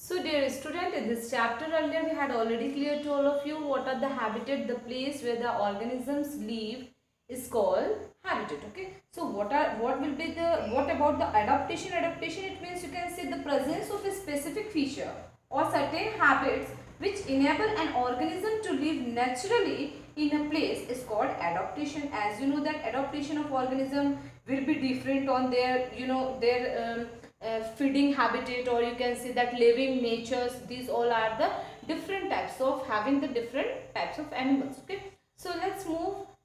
So dear student, in this chapter earlier we had already cleared to all of you what are the habitat, the place where the organisms live is called habitat. Okay. So what about the adaptation? Adaptation, it means you can say the presence of a specific feature or certain habits which enable an organism to live naturally in a place is called adaptation. As you know that adaptation of organism will be different on their feeding habitat, or you can say that living natures. These all are the different types of having the different types of animals. Okay, so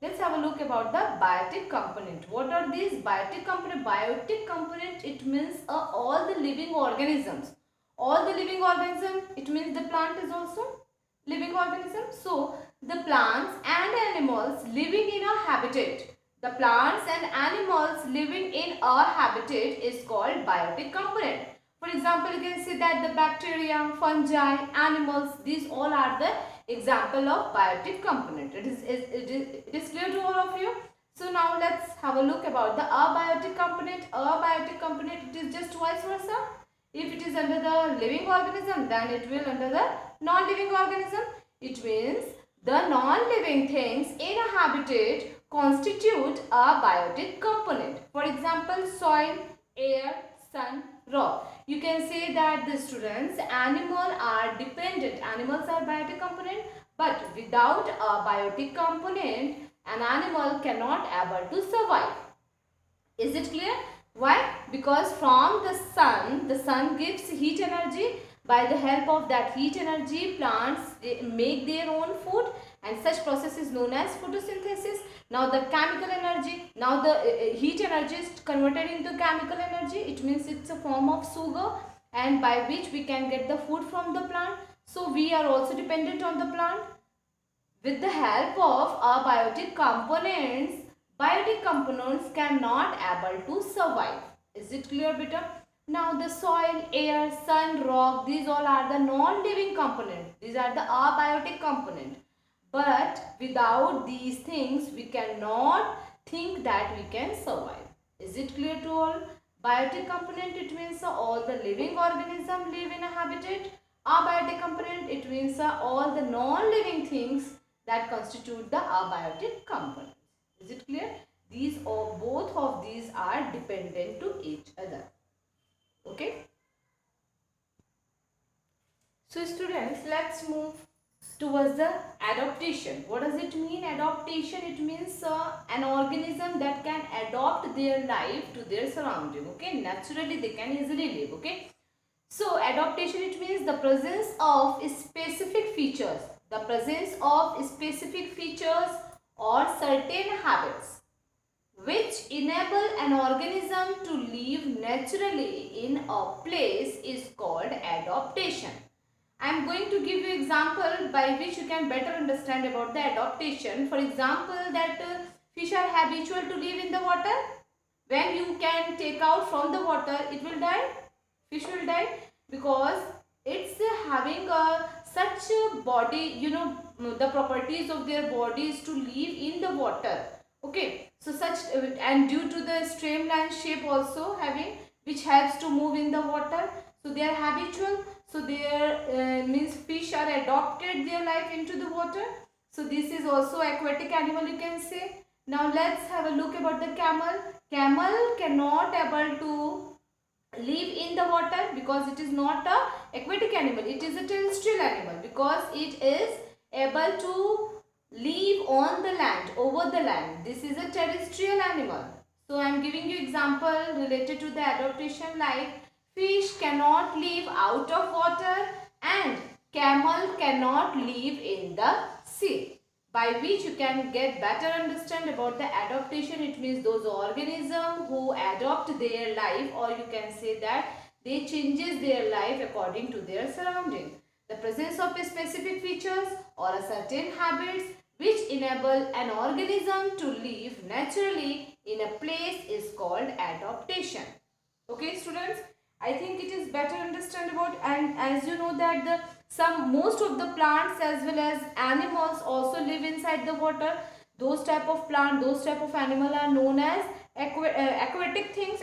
let's have a look about the biotic component. What are these biotic component? Biotic component, it means all the living organisms. All the living organism, it means the plant is also living organism. So the plants and animals living in a habitat, the plants and animals living in a habitat is called biotic component. For example, you can see that the bacteria, fungi, animals, these all are the example of biotic component. It is clear to all of you. So now let's have a look about the abiotic component. Abiotic component, it is just vice versa. If it is under the living organism, then it will under the non-living organism. It means the non-living things in a habitat constitute a biotic component. For example, soil, air, sun, rock. You can say that the students, animals are dependent. Animals are biotic component, but without a biotic component, an animal cannot able to survive. Is it clear? Why? Because from the sun gives heat energy. By the help of that heat energy, plants make their own food, and such process is known as photosynthesis. Now the chemical energy, now the heat energy is converted into chemical energy. It means it's a form of sugar, and by which we can get the food from the plant. So we are also dependent on the plant. With the help of abiotic components cannot able to survive. Is it clear, beta? Now the soil, air, sun, rock, these all are the non-living components. These are the abiotic component. But without these things, we cannot think that we can survive. Is it clear to all? Biotic component, it means all the living organisms live in a habitat. Abiotic component, it means all the non-living things that constitute the abiotic components. Is it clear? These or both of these are dependent to each other. Okay. So students, let's move towards the adaptation. What does it mean? Adaptation, it means an organism that can adapt their life to their surrounding. Okay, naturally they can easily live. Okay, so adaptation, it means the presence of specific features, the presence of specific features or certain habits which enable an organism to live naturally in a place is called adaptation. I am going to give you example by which you can better understand about the adaptation. For example, that fish are habitual to live in the water. When you can take out from the water, it will die. Fish will die because it's having such a body, the properties of their bodies to live in the water. Okay, so such and due to the streamline shape also having, which helps to move in the water, so they are habitual. So their means fish are adopted their life into the water. So this is also aquatic animal, you can say. Now let's have a look about the camel. Camel cannot able to live in the water because it is not a aquatic animal. It is a terrestrial animal because it is able to live on the land, over the land. This is a terrestrial animal. So I am giving you example related to the adaptation, like fish cannot live out of water and camel cannot live in the sea. By which you can get better understand about the adaptation. It means those organisms who adopt their life, or you can say that they changes their life according to their surrounding. The presence of specific features or a certain habits which enable an organism to live naturally in a place is called adaptation. Okay students, I think it is better understand about, and as you know that most of the plants as well as animals also live inside the water. Those type of plant, those type of animal are known as Aquatic thing,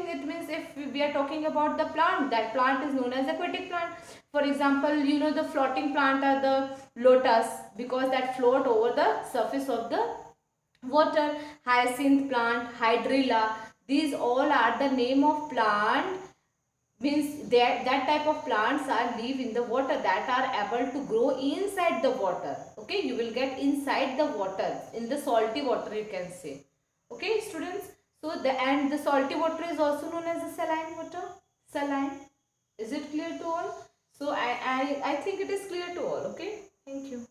it means if we are talking about the plant, that plant is known as aquatic plant. For example, you know, the floating plant are the lotus, because that float over the surface of the water. Hyacinth plant, hydrilla, these all are the name of plant, means that type of plants are live in the water, that are able to grow inside the water. Okay, you will get inside the water, in the salty water, you can say. Okay, students. So the salty water is also known as the saline water. Saline. Is it clear to all? So I think it is clear to all. Okay. Thank you.